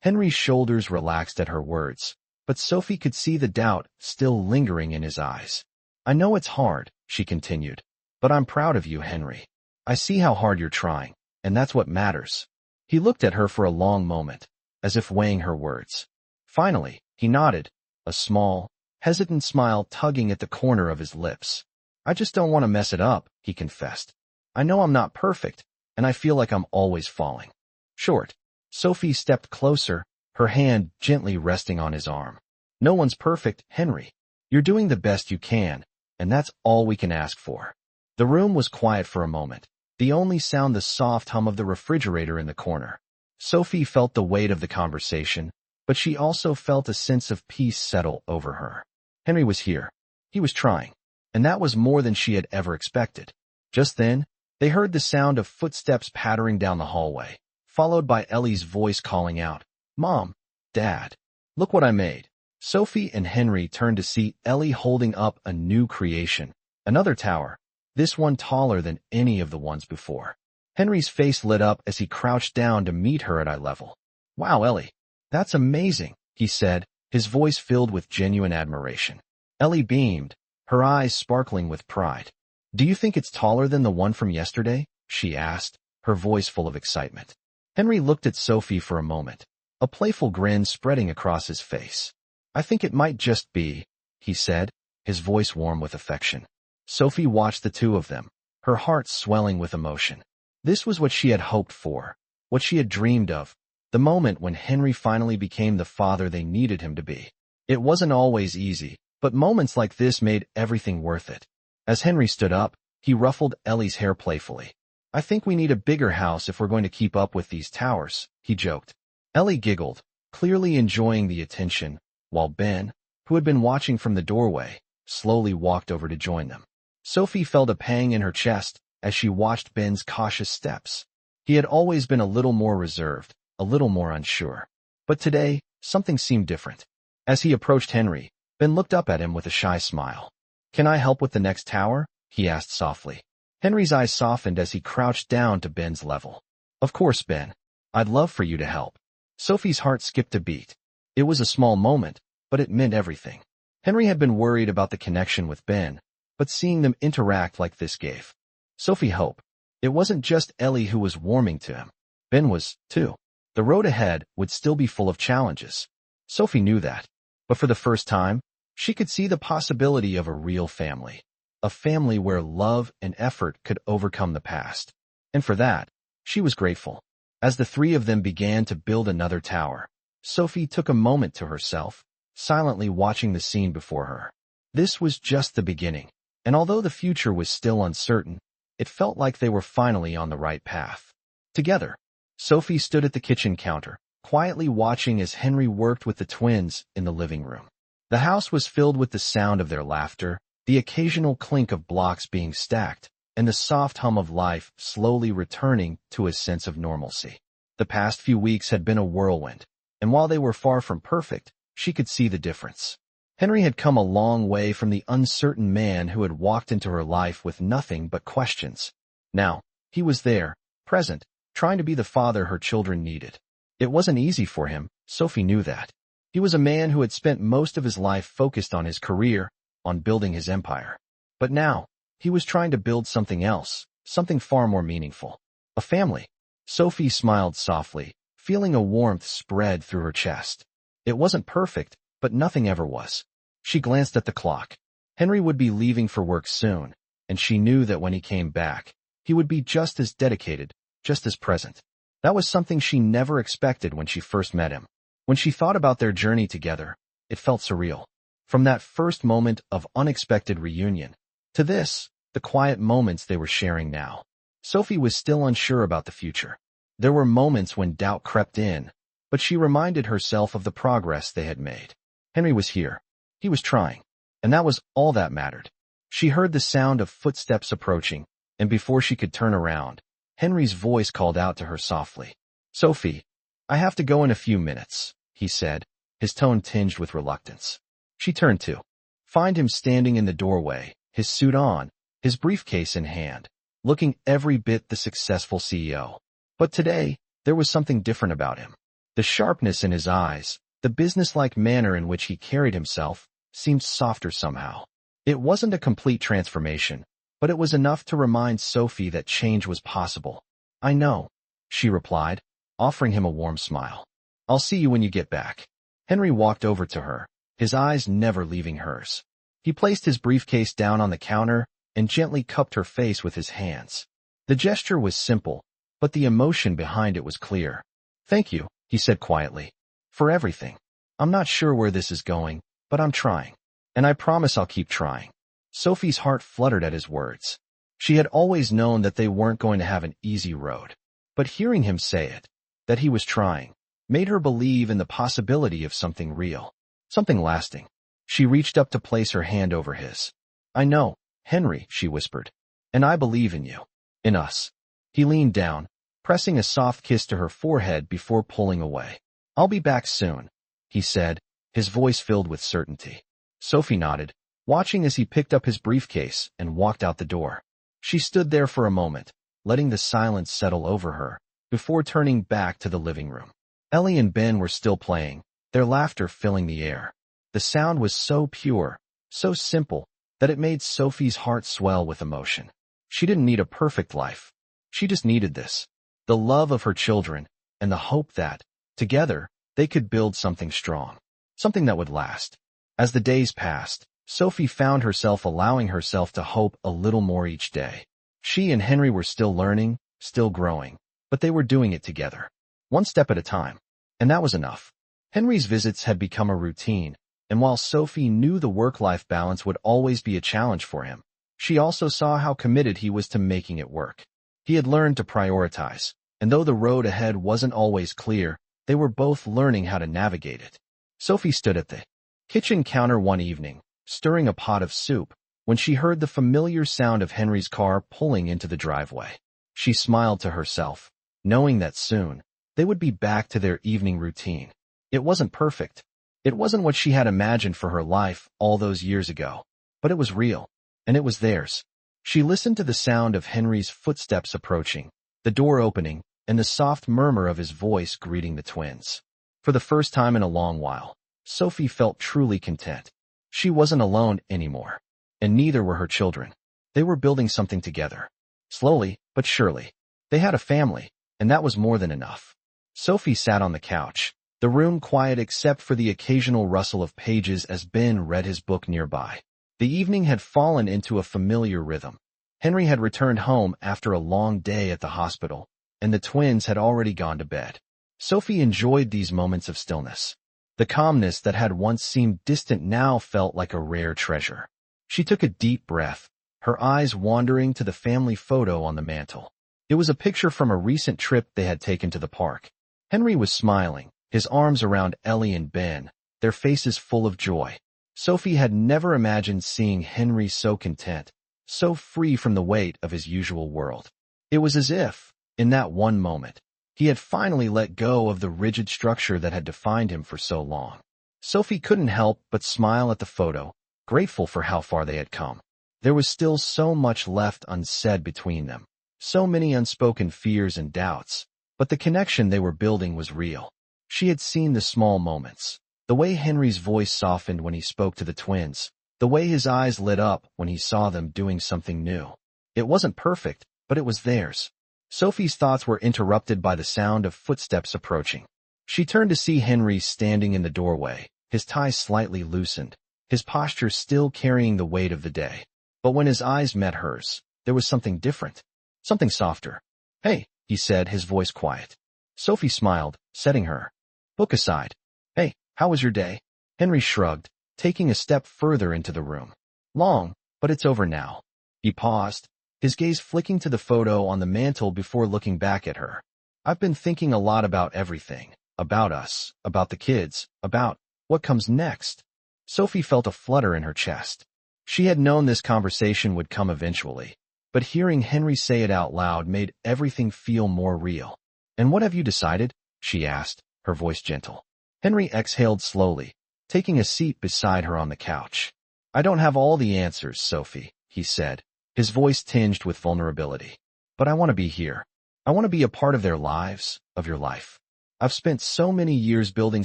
Henry's shoulders relaxed at her words, but Sophie could see the doubt still lingering in his eyes. I know it's hard, she continued, but I'm proud of you, Henry. I see how hard you're trying, and that's what matters. He looked at her for a long moment, as if weighing her words. Finally, he nodded, a small, hesitant smile tugging at the corner of his lips. I just don't want to mess it up, he confessed. I know I'm not perfect, and I feel like I'm always falling short. Sophie stepped closer, her hand gently resting on his arm. No one's perfect, Henry. You're doing the best you can, and that's all we can ask for. The room was quiet for a moment, the only sound the soft hum of the refrigerator in the corner. Sophie felt the weight of the conversation, but she also felt a sense of peace settle over her. Henry was here. He was trying, and that was more than she had ever expected. Just then, they heard the sound of footsteps pattering down the hallway, followed by Ellie's voice calling out, Mom, Dad, look what I made. Sophie and Henry turned to see Ellie holding up a new creation, another tower, this one taller than any of the ones before. Henry's face lit up as he crouched down to meet her at eye level. Wow, Ellie, that's amazing, he said, his voice filled with genuine admiration. Ellie beamed, her eyes sparkling with pride. Do you think it's taller than the one from yesterday? She asked, her voice full of excitement. Henry looked at Sophie for a moment, a playful grin spreading across his face. I think it might just be, he said, his voice warm with affection. Sophie watched the two of them, her heart swelling with emotion. This was what she had hoped for, what she had dreamed of, the moment when Henry finally became the father they needed him to be. It wasn't always easy, but moments like this made everything worth it. As Henry stood up, he ruffled Ellie's hair playfully. I think we need a bigger house if we're going to keep up with these towers, he joked. Ellie giggled, clearly enjoying the attention, while Ben, who had been watching from the doorway, slowly walked over to join them. Sophie felt a pang in her chest as she watched Ben's cautious steps. He had always been a little more reserved, a little more unsure. But today, something seemed different. As he approached Henry, Ben looked up at him with a shy smile. "Can I help with the next tower?" he asked softly. Henry's eyes softened as he crouched down to Ben's level. "Of course, Ben. I'd love for you to help." Sophie's heart skipped a beat. It was a small moment, but it meant everything. Henry had been worried about the connection with Ben, but seeing them interact like this gave Sophie hope. It wasn't just Ellie who was warming to him. Ben was, too. The road ahead would still be full of challenges. Sophie knew that. But for the first time, she could see the possibility of a real family. A family where love and effort could overcome the past. And for that, she was grateful. As the three of them began to build another tower, Sophie took a moment to herself, silently watching the scene before her. This was just the beginning, and although the future was still uncertain, it felt like they were finally on the right path. Together, Sophie stood at the kitchen counter, quietly watching as Henry worked with the twins in the living room. The house was filled with the sound of their laughter, the occasional clink of blocks being stacked, and the soft hum of life slowly returning to a sense of normalcy. The past few weeks had been a whirlwind, and while they were far from perfect, she could see the difference. Henry had come a long way from the uncertain man who had walked into her life with nothing but questions. Now, he was there, present, trying to be the father her children needed. It wasn't easy for him, Sophie knew that. He was a man who had spent most of his life focused on his career, on building his empire. But now, he was trying to build something else, something far more meaningful. A family. Sophie smiled softly, feeling a warmth spread through her chest. It wasn't perfect, but nothing ever was. She glanced at the clock. Henry would be leaving for work soon, and she knew that when he came back, he would be just as dedicated, just as present. That was something she never expected when she first met him. When she thought about their journey together, it felt surreal. From that first moment of unexpected reunion, to this, the quiet moments they were sharing now. Sophie was still unsure about the future. There were moments when doubt crept in, but she reminded herself of the progress they had made. Henry was here. He was trying. And that was all that mattered. She heard the sound of footsteps approaching, and before she could turn around, Henry's voice called out to her softly. "Sophie, I have to go in a few minutes," he said, his tone tinged with reluctance. She turned to find him standing in the doorway, his suit on, his briefcase in hand, looking every bit the successful CEO. But today, there was something different about him. The sharpness in his eyes, the businesslike manner in which he carried himself, seemed softer somehow. It wasn't a complete transformation, but it was enough to remind Sophie that change was possible. "I know," she replied, offering him a warm smile. "I'll see you when you get back." Henry walked over to her, his eyes never leaving hers. He placed his briefcase down on the counter and gently cupped her face with his hands. The gesture was simple, but the emotion behind it was clear. "Thank you," he said quietly, "for everything. I'm not sure where this is going, but I'm trying. And I promise I'll keep trying." Sophie's heart fluttered at his words. She had always known that they weren't going to have an easy road. But hearing him say it, that he was trying, made her believe in the possibility of something real, something lasting. She reached up to place her hand over his. "I know, Henry," she whispered. "And I believe in you. In us." He leaned down, pressing a soft kiss to her forehead before pulling away. "I'll be back soon," he said, his voice filled with certainty. Sophie nodded, watching as he picked up his briefcase and walked out the door. She stood there for a moment, letting the silence settle over her, before turning back to the living room. Ellie and Ben were still playing, their laughter filling the air. The sound was so pure, so simple, that it made Sophie's heart swell with emotion. She didn't need a perfect life. She just needed this. The love of her children, and the hope that, together, they could build something strong. Something that would last. As the days passed, Sophie found herself allowing herself to hope a little more each day. She and Henry were still learning, still growing, but they were doing it together. One step at a time. And that was enough. Henry's visits had become a routine, and while Sophie knew the work-life balance would always be a challenge for him, she also saw how committed he was to making it work. He had learned to prioritize, and though the road ahead wasn't always clear, they were both learning how to navigate it. Sophie stood at the kitchen counter one evening, stirring a pot of soup, when she heard the familiar sound of Henry's car pulling into the driveway. She smiled to herself, knowing that soon, they would be back to their evening routine. It wasn't perfect. It wasn't what she had imagined for her life all those years ago, but it was real, and it was theirs. She listened to the sound of Henry's footsteps approaching, the door opening, and the soft murmur of his voice greeting the twins. For the first time in a long while, Sophie felt truly content. She wasn't alone anymore, and neither were her children. They were building something together. Slowly, but surely. They had a family, and that was more than enough. Sophie sat on the couch, the room quiet except for the occasional rustle of pages as Ben read his book nearby. The evening had fallen into a familiar rhythm. Henry had returned home after a long day at the hospital, and the twins had already gone to bed. Sophie enjoyed these moments of stillness. The calmness that had once seemed distant now felt like a rare treasure. She took a deep breath, her eyes wandering to the family photo on the mantel. It was a picture from a recent trip they had taken to the park. Henry was smiling, his arms around Ellie and Ben, their faces full of joy. Sophie had never imagined seeing Henry so content, so free from the weight of his usual world. It was as if, in that one moment, he had finally let go of the rigid structure that had defined him for so long. Sophie couldn't help but smile at the photo, grateful for how far they had come. There was still so much left unsaid between them, so many unspoken fears and doubts, but the connection they were building was real. She had seen the small moments, the way Henry's voice softened when he spoke to the twins, the way his eyes lit up when he saw them doing something new. It wasn't perfect, but it was theirs. Sophie's thoughts were interrupted by the sound of footsteps approaching. She turned to see Henry standing in the doorway, his tie slightly loosened, his posture still carrying the weight of the day. But when his eyes met hers, there was something different, something softer. "Hey," he said, his voice quiet. Sophie smiled, setting her book aside. "Hey, how was your day?" Henry shrugged, taking a step further into the room. "Long, but it's over now." He paused, his gaze flicking to the photo on the mantel before looking back at her. "I've been thinking a lot about everything, about us, about the kids, about what comes next." Sophie felt a flutter in her chest. She had known this conversation would come eventually, but hearing Henry say it out loud made everything feel more real. "And what have you decided?" she asked, her voice gentle. Henry exhaled slowly, taking a seat beside her on the couch. "I don't have all the answers, Sophie," he said, his voice tinged with vulnerability. "But I want to be here. I want to be a part of their lives, of your life. I've spent so many years building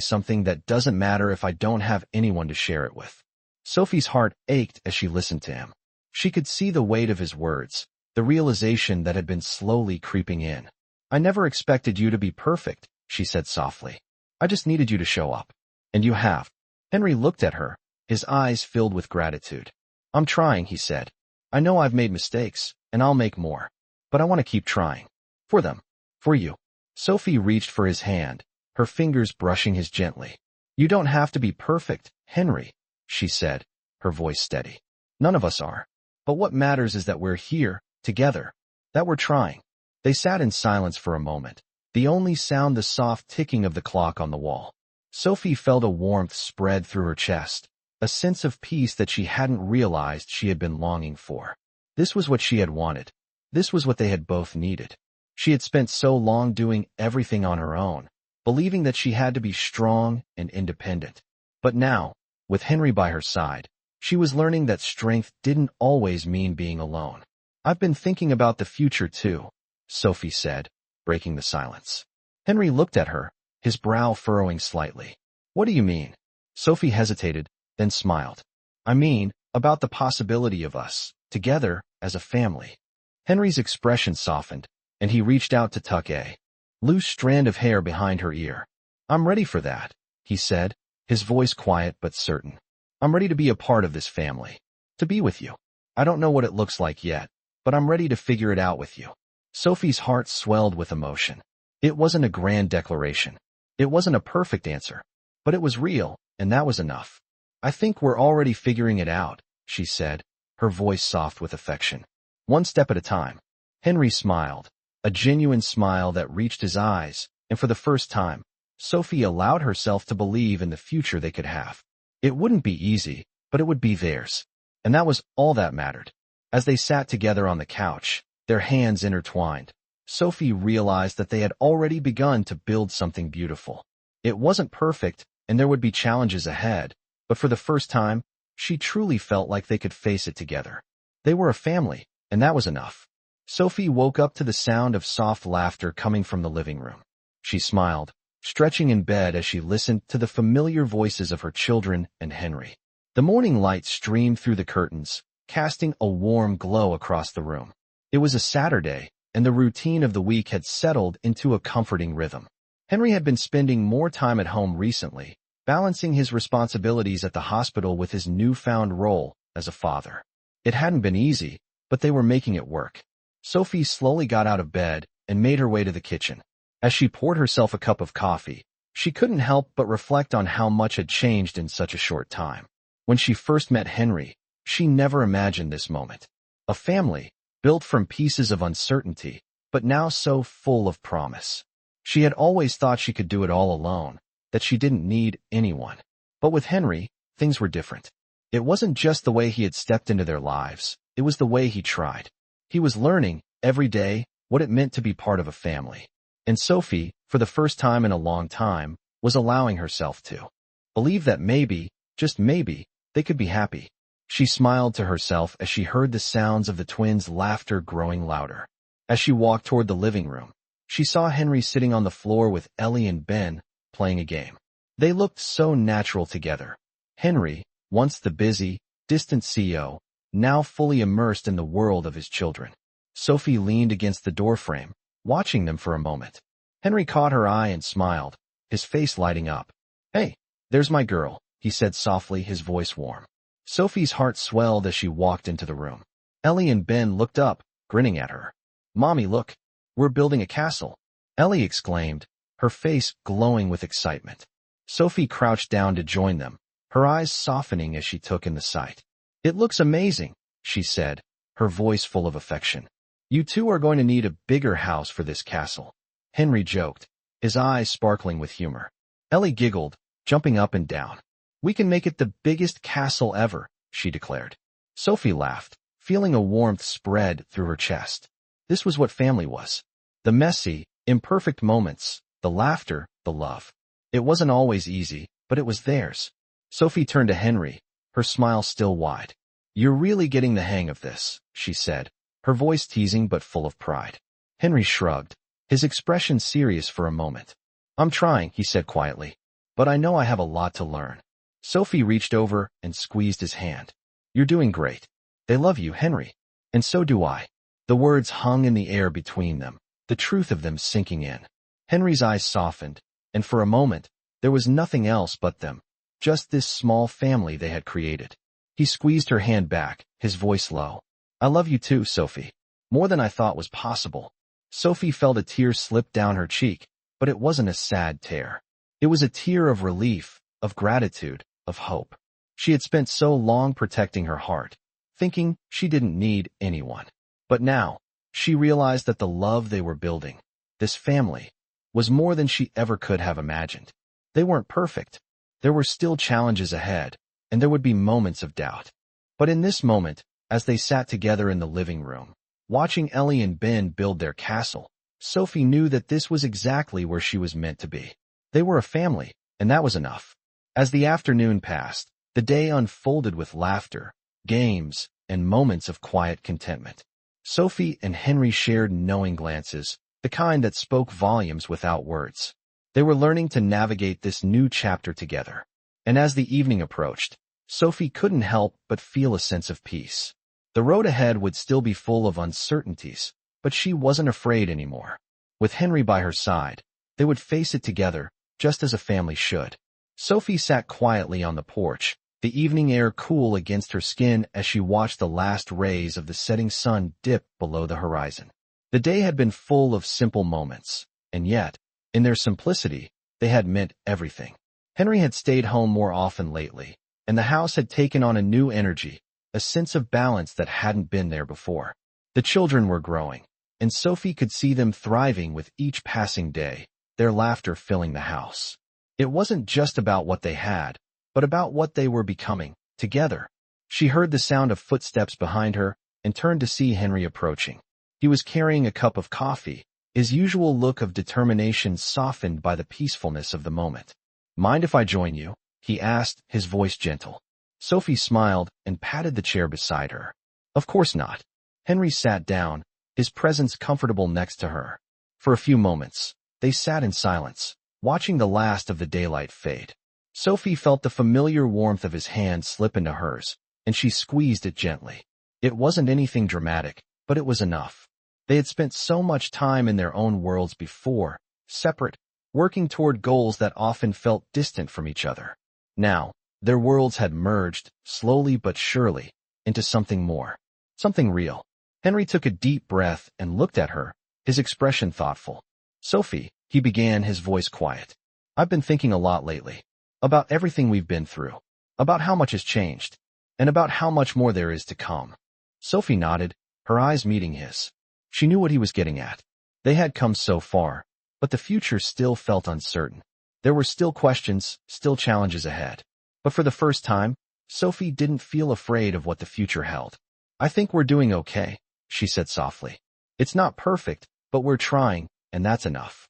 something that doesn't matter if I don't have anyone to share it with." Sophie's heart ached as she listened to him. She could see the weight of his words, the realization that had been slowly creeping in. "I never expected you to be perfect," she said softly. "I just needed you to show up. And you have." Henry looked at her, his eyes filled with gratitude. "I'm trying," he said. "I know I've made mistakes, and I'll make more. But I want to keep trying. For them. For you." Sophie reached for his hand, her fingers brushing his gently. "You don't have to be perfect, Henry," she said, her voice steady. "None of us are. But what matters is that we're here, together, that we're trying." They sat in silence for a moment, the only sound the soft ticking of the clock on the wall. Sophie felt a warmth spread through her chest, a sense of peace that she hadn't realized she had been longing for. This was what she had wanted. This was what they had both needed. She had spent so long doing everything on her own, believing that she had to be strong and independent. But now, with Henry by her side, she was learning that strength didn't always mean being alone. "I've been thinking about the future too," Sophie said, breaking the silence. Henry looked at her, his brow furrowing slightly. "What do you mean?" Sophie hesitated, then smiled. "I mean, about the possibility of us, together, as a family." Henry's expression softened, and he reached out to tuck a loose strand of hair behind her ear. "I'm ready for that," he said, his voice quiet but certain. "I'm ready to be a part of this family. To be with you. I don't know what it looks like yet, but I'm ready to figure it out with you." Sophie's heart swelled with emotion. It wasn't a grand declaration. It wasn't a perfect answer. But it was real, and that was enough. "I think we're already figuring it out," she said, her voice soft with affection. "One step at a time." Henry smiled, a genuine smile that reached his eyes, and for the first time, Sophie allowed herself to believe in the future they could have. It wouldn't be easy, but it would be theirs. And that was all that mattered. As they sat together on the couch, their hands intertwined, Sophie realized that they had already begun to build something beautiful. It wasn't perfect, and there would be challenges ahead, but for the first time, she truly felt like they could face it together. They were a family, and that was enough. Sophie woke up to the sound of soft laughter coming from the living room. She smiled, stretching in bed as she listened to the familiar voices of her children and Henry. The morning light streamed through the curtains, casting a warm glow across the room. It was a Saturday, and the routine of the week had settled into a comforting rhythm. Henry had been spending more time at home recently, balancing his responsibilities at the hospital with his newfound role as a father. It hadn't been easy, but they were making it work. Sophie slowly got out of bed and made her way to the kitchen. As she poured herself a cup of coffee, she couldn't help but reflect on how much had changed in such a short time. When she first met Henry, she never imagined this moment. A family, built from pieces of uncertainty, but now so full of promise. She had always thought she could do it all alone, that she didn't need anyone. But with Henry, things were different. It wasn't just the way he had stepped into their lives, it was the way he tried. He was learning, every day, what it meant to be part of a family. And Sophie, for the first time in a long time, was allowing herself to believe that maybe, just maybe, they could be happy. She smiled to herself as she heard the sounds of the twins' laughter growing louder. As she walked toward the living room, she saw Henry sitting on the floor with Ellie and Ben, playing a game. They looked so natural together. Henry, once the busy, distant CEO, now fully immersed in the world of his children. Sophie leaned against the doorframe, watching them for a moment. Henry caught her eye and smiled, his face lighting up. "Hey, there's my girl," he said softly, his voice warm. Sophie's heart swelled as she walked into the room. Ellie and Ben looked up, grinning at her. "Mommy, look, we're building a castle," Ellie exclaimed, her face glowing with excitement. Sophie crouched down to join them, her eyes softening as she took in the sight. "It looks amazing," she said, her voice full of affection. "You two are going to need a bigger house for this castle," Henry joked, his eyes sparkling with humor. Ellie giggled, jumping up and down. "We can make it the biggest castle ever," she declared. Sophie laughed, feeling a warmth spread through her chest. This was what family was. The messy, imperfect moments, the laughter, the love. It wasn't always easy, but it was theirs. Sophie turned to Henry, her smile still wide. "You're really getting the hang of this," she said, her voice teasing but full of pride. Henry shrugged, his expression serious for a moment. "I'm trying," he said quietly, "but I know I have a lot to learn." Sophie reached over and squeezed his hand. "You're doing great. They love you, Henry. And so do I." The words hung in the air between them, the truth of them sinking in. Henry's eyes softened, and for a moment, there was nothing else but them, just this small family they had created. He squeezed her hand back, his voice low. "I love you too, Sophie. More than I thought was possible." Sophie felt a tear slip down her cheek, but it wasn't a sad tear. It was a tear of relief, of gratitude, of hope. She had spent so long protecting her heart, thinking she didn't need anyone. But now, she realized that the love they were building, this family, was more than she ever could have imagined. They weren't perfect. There were still challenges ahead, and there would be moments of doubt. But in this moment, as they sat together in the living room, watching Ellie and Ben build their castle, Sophie knew that this was exactly where she was meant to be. They were a family, and that was enough. As the afternoon passed, the day unfolded with laughter, games, and moments of quiet contentment. Sophie and Henry shared knowing glances, the kind that spoke volumes without words. They were learning to navigate this new chapter together. And as the evening approached, Sophie couldn't help but feel a sense of peace. The road ahead would still be full of uncertainties, but she wasn't afraid anymore. With Henry by her side, they would face it together, just as a family should. Sophie sat quietly on the porch, the evening air cool against her skin as she watched the last rays of the setting sun dip below the horizon. The day had been full of simple moments, and yet, in their simplicity, they had meant everything. Henry had stayed home more often lately, and the house had taken on a new energy, a sense of balance that hadn't been there before. The children were growing, and Sophie could see them thriving with each passing day, their laughter filling the house. It wasn't just about what they had, but about what they were becoming, together. She heard the sound of footsteps behind her and turned to see Henry approaching. He was carrying a cup of coffee, his usual look of determination softened by the peacefulness of the moment. "Mind if I join you?" he asked, his voice gentle. Sophie smiled and patted the chair beside her. "Of course not." Henry sat down, his presence comfortable next to her. For a few moments, they sat in silence, watching the last of the daylight fade. Sophie felt the familiar warmth of his hand slip into hers, and she squeezed it gently. It wasn't anything dramatic, but it was enough. They had spent so much time in their own worlds before, separate, working toward goals that often felt distant from each other. Now, their worlds had merged, slowly but surely, into something more, something real. Henry took a deep breath and looked at her, his expression thoughtful. "Sophie," he began, his voice quiet. "I've been thinking a lot lately. About everything we've been through. About how much has changed. And about how much more there is to come." Sophie nodded, her eyes meeting his. She knew what he was getting at. They had come so far, but the future still felt uncertain. There were still questions, still challenges ahead. But for the first time, Sophie didn't feel afraid of what the future held. "I think we're doing okay," she said softly. "It's not perfect, but we're trying, and that's enough."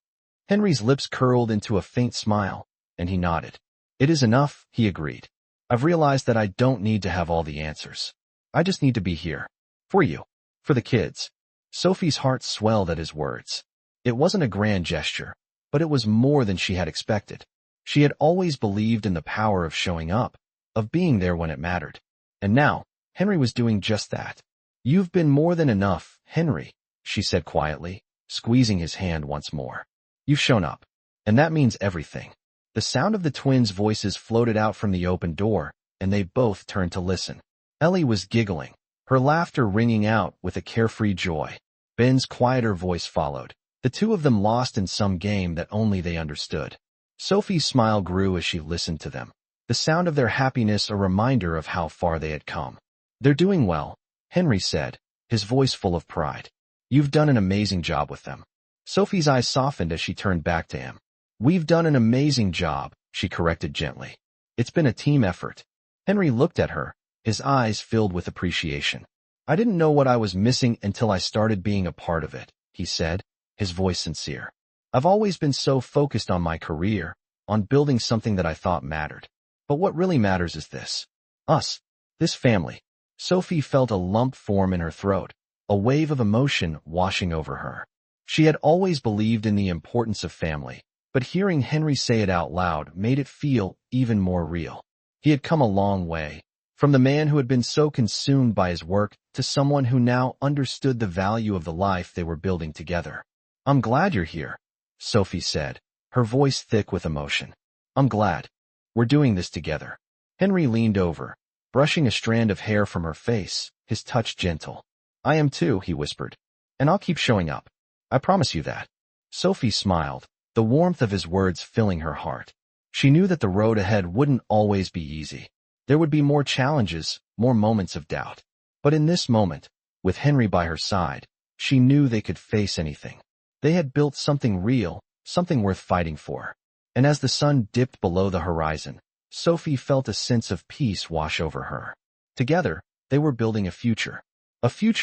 Henry's lips curled into a faint smile, and he nodded. "It is enough," he agreed. "I've realized that I don't need to have all the answers. I just need to be here. For you. For the kids." Sophie's heart swelled at his words. It wasn't a grand gesture, but it was more than she had expected. She had always believed in the power of showing up, of being there when it mattered. And now, Henry was doing just that. "You've been more than enough, Henry," she said quietly, squeezing his hand once more. "You've shown up. And that means everything." The sound of the twins' voices floated out from the open door, and they both turned to listen. Ellie was giggling, her laughter ringing out with a carefree joy. Ben's quieter voice followed, the two of them lost in some game that only they understood. Sophie's smile grew as she listened to them, the sound of their happiness a reminder of how far they had come. "They're doing well," Henry said, his voice full of pride. "You've done an amazing job with them." Sophie's eyes softened as she turned back to him. "We've done an amazing job," she corrected gently. "It's been a team effort." Henry looked at her, his eyes filled with appreciation. "I didn't know what I was missing until I started being a part of it," he said, his voice sincere. "I've always been so focused on my career, on building something that I thought mattered. But what really matters is this. Us. This family." Sophie felt a lump form in her throat, a wave of emotion washing over her. She had always believed in the importance of family, but hearing Henry say it out loud made it feel even more real. He had come a long way, from the man who had been so consumed by his work to someone who now understood the value of the life they were building together. "I'm glad you're here," Sophie said, her voice thick with emotion. "I'm glad. We're doing this together." Henry leaned over, brushing a strand of hair from her face, his touch gentle. "I am too," he whispered. "And I'll keep showing up. I promise you that." Sophie smiled, the warmth of his words filling her heart. She knew that the road ahead wouldn't always be easy. There would be more challenges, more moments of doubt. But in this moment, with Henry by her side, she knew they could face anything. They had built something real, something worth fighting for. And as the sun dipped below the horizon, Sophie felt a sense of peace wash over her. Together, they were building a future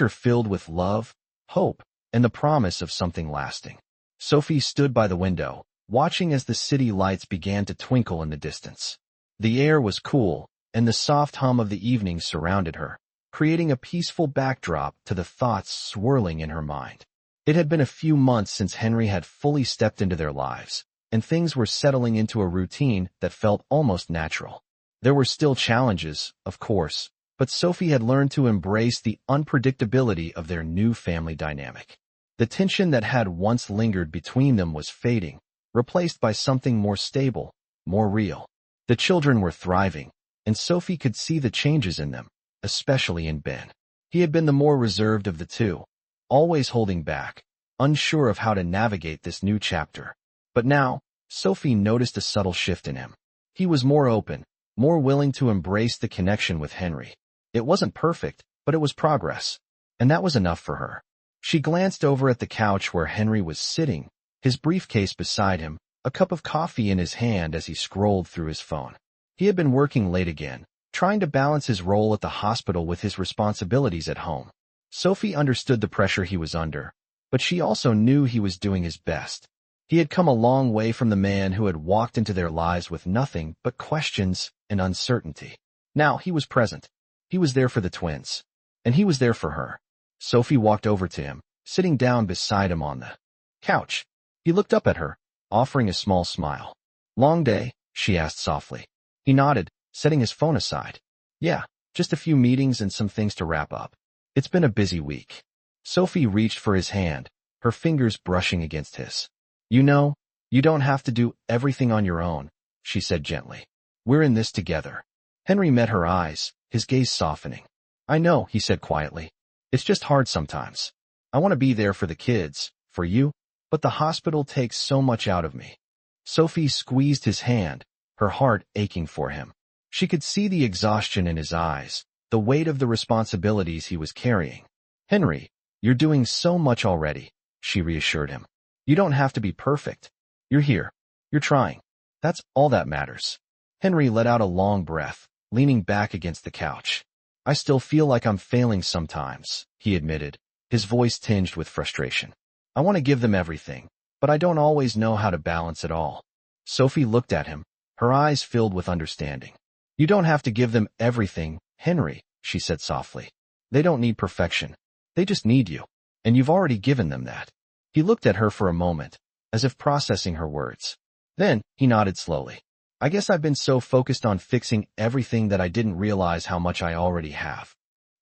filled with love, hope, and the promise of something lasting. Sophie stood by the window, watching as the city lights began to twinkle in the distance. The air was cool, and the soft hum of the evening surrounded her, creating a peaceful backdrop to the thoughts swirling in her mind. It had been a few months since Henry had fully stepped into their lives, and things were settling into a routine that felt almost natural. There were still challenges, of course, but Sophie had learned to embrace the unpredictability of their new family dynamic. The tension that had once lingered between them was fading, replaced by something more stable, more real. The children were thriving, and Sophie could see the changes in them, especially in Ben. He had been the more reserved of the two, always holding back, unsure of how to navigate this new chapter. But now, Sophie noticed a subtle shift in him. He was more open, more willing to embrace the connection with Henry. It wasn't perfect, but it was progress. And that was enough for her. She glanced over at the couch where Henry was sitting, his briefcase beside him, a cup of coffee in his hand as he scrolled through his phone. He had been working late again, trying to balance his role at the hospital with his responsibilities at home. Sophie understood the pressure he was under, but she also knew he was doing his best. He had come a long way from the man who had walked into their lives with nothing but questions and uncertainty. Now he was present. He was there for the twins. And he was there for her. Sophie walked over to him, sitting down beside him on the couch. He looked up at her, offering a small smile. "Long day?" she asked softly. He nodded, setting his phone aside. "Yeah, just a few meetings and some things to wrap up. It's been a busy week." Sophie reached for his hand, her fingers brushing against his. "You know, you don't have to do everything on your own," she said gently. "We're in this together." Henry met her eyes, his gaze softening. "I know," he said quietly. "It's just hard sometimes. I want to be there for the kids, for you, but the hospital takes so much out of me." Sophie squeezed his hand, her heart aching for him. She could see the exhaustion in his eyes, the weight of the responsibilities he was carrying. "Henry, you're doing so much already," she reassured him. "You don't have to be perfect. You're here. You're trying. That's all that matters." Henry let out a long breath, leaning back against the couch. "I still feel like I'm failing sometimes," he admitted, his voice tinged with frustration. "I want to give them everything, but I don't always know how to balance it all." Sophie looked at him, her eyes filled with understanding. "You don't have to give them everything, Henry," she said softly. "They don't need perfection. They just need you. And you've already given them that." He looked at her for a moment, as if processing her words. Then, he nodded slowly. "I guess I've been so focused on fixing everything that I didn't realize how much I already have."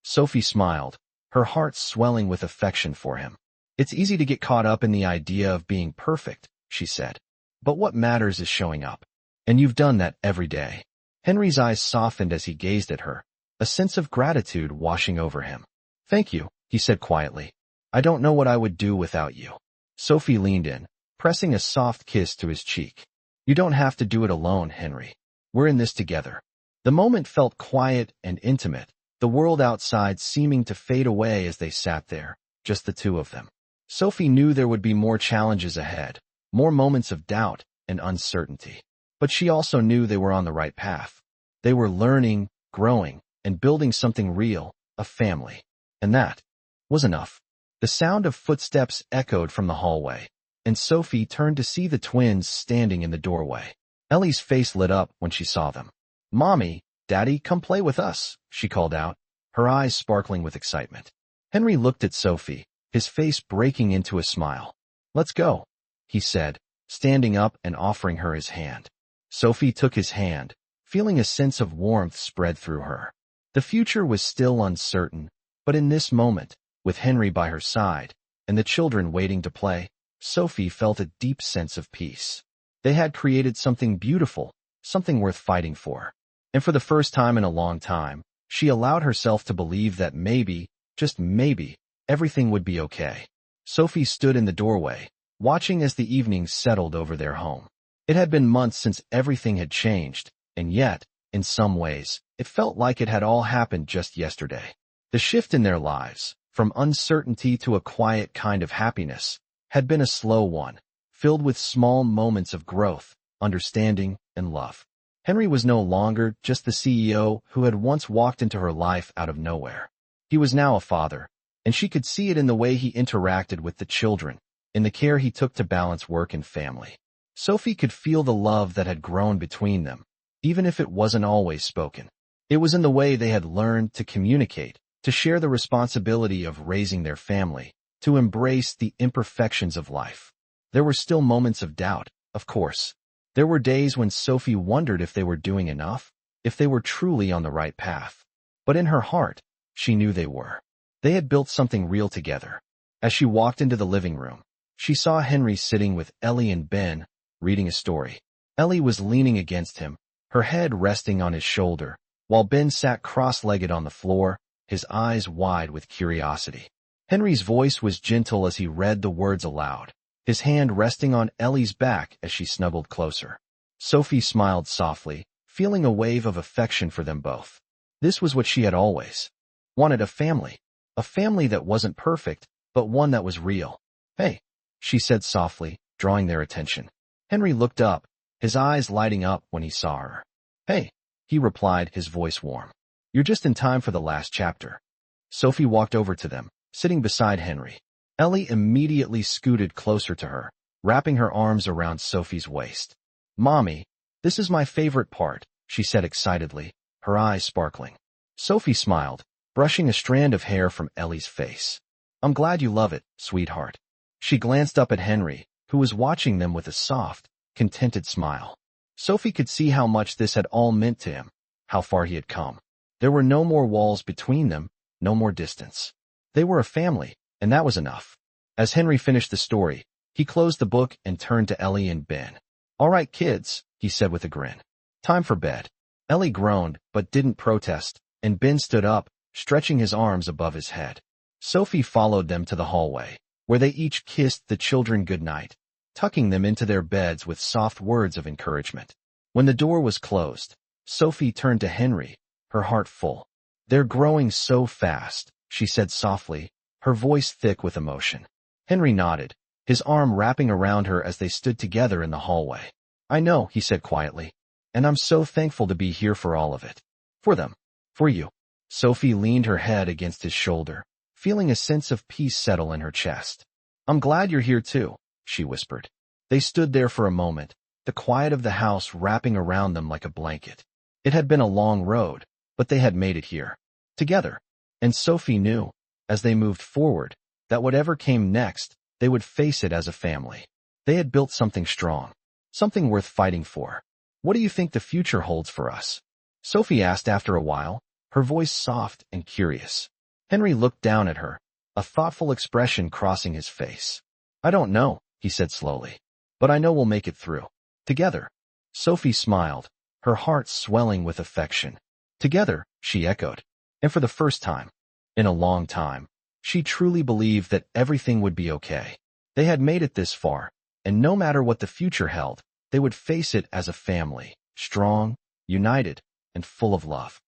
Sophie smiled, her heart swelling with affection for him. "It's easy to get caught up in the idea of being perfect," she said. "But what matters is showing up. And you've done that every day." Henry's eyes softened as he gazed at her, a sense of gratitude washing over him. "Thank you," he said quietly. "I don't know what I would do without you." Sophie leaned in, pressing a soft kiss to his cheek. "You don't have to do it alone, Henry. We're in this together." The moment felt quiet and intimate, the world outside seeming to fade away as they sat there, just the two of them. Sophie knew there would be more challenges ahead, more moments of doubt and uncertainty. But she also knew they were on the right path. They were learning, growing, and building something real, a family. And that was enough. The sound of footsteps echoed from the hallway, and Sophie turned to see the twins standing in the doorway. Ellie's face lit up when she saw them. "Mommy, Daddy, come play with us," she called out, her eyes sparkling with excitement. Henry looked at Sophie, his face breaking into a smile. "Let's go," he said, standing up and offering her his hand. Sophie took his hand, feeling a sense of warmth spread through her. The future was still uncertain, but in this moment, with Henry by her side, and the children waiting to play, Sophie felt a deep sense of peace. They had created something beautiful, something worth fighting for. And for the first time in a long time, she allowed herself to believe that maybe, just maybe, everything would be okay. Sophie stood in the doorway, watching as the evenings settled over their home. It had been months since everything had changed, and yet, in some ways, it felt like it had all happened just yesterday. The shift in their lives, from uncertainty to a quiet kind of happiness, had been a slow one, filled with small moments of growth, understanding, and love. Henry was no longer just the CEO who had once walked into her life out of nowhere. He was now a father, and she could see it in the way he interacted with the children, in the care he took to balance work and family. Sophie could feel the love that had grown between them, even if it wasn't always spoken. It was in the way they had learned to communicate, to share the responsibility of raising their family, to embrace the imperfections of life. There were still moments of doubt, of course. There were days when Sophie wondered if they were doing enough, if they were truly on the right path. But in her heart, she knew they were. They had built something real together. As she walked into the living room, she saw Henry sitting with Ellie and Ben, reading a story. Ellie was leaning against him, her head resting on his shoulder, while Ben sat cross-legged on the floor, his eyes wide with curiosity. Henry's voice was gentle as he read the words aloud, his hand resting on Ellie's back as she snuggled closer. Sophie smiled softly, feeling a wave of affection for them both. This was what she had always wanted, a family that wasn't perfect, but one that was real. "Hey," she said softly, drawing their attention. Henry looked up, his eyes lighting up when he saw her. "Hey," he replied, his voice warm. "You're just in time for the last chapter." Sophie walked over to them, sitting beside Henry. Ellie immediately scooted closer to her, wrapping her arms around Sophie's waist. "Mommy, this is my favorite part," she said excitedly, her eyes sparkling. Sophie smiled, brushing a strand of hair from Ellie's face. "I'm glad you love it, sweetheart." She glanced up at Henry, who was watching them with a soft, contented smile. Sophie could see how much this had all meant to him, how far he had come. There were no more walls between them, no more distance. They were a family, and that was enough. As Henry finished the story, he closed the book and turned to Ellie and Ben. "All right, kids," he said with a grin. "Time for bed." Ellie groaned, but didn't protest, and Ben stood up, stretching his arms above his head. Sophie followed them to the hallway, where they each kissed the children goodnight, tucking them into their beds with soft words of encouragement. When the door was closed, Sophie turned to Henry, her heart full. "They're growing so fast," she said softly, her voice thick with emotion. Henry nodded, his arm wrapping around her as they stood together in the hallway. "I know," he said quietly, "and I'm so thankful to be here for all of it. For them. For you." Sophie leaned her head against his shoulder, feeling a sense of peace settle in her chest. "I'm glad you're here too," she whispered. They stood there for a moment, the quiet of the house wrapping around them like a blanket. It had been a long road, but they had made it here, together. And Sophie knew, as they moved forward, that whatever came next, they would face it as a family. They had built something strong, something worth fighting for. "What do you think the future holds for us?" Sophie asked after a while, her voice soft and curious. Henry looked down at her, a thoughtful expression crossing his face. "I don't know," he said slowly, "but I know we'll make it through. Together." Sophie smiled, her heart swelling with affection. "Together," she echoed. And for the first time, in a long time, she truly believed that everything would be okay. They had made it this far, and no matter what the future held, they would face it as a family, strong, united, and full of love.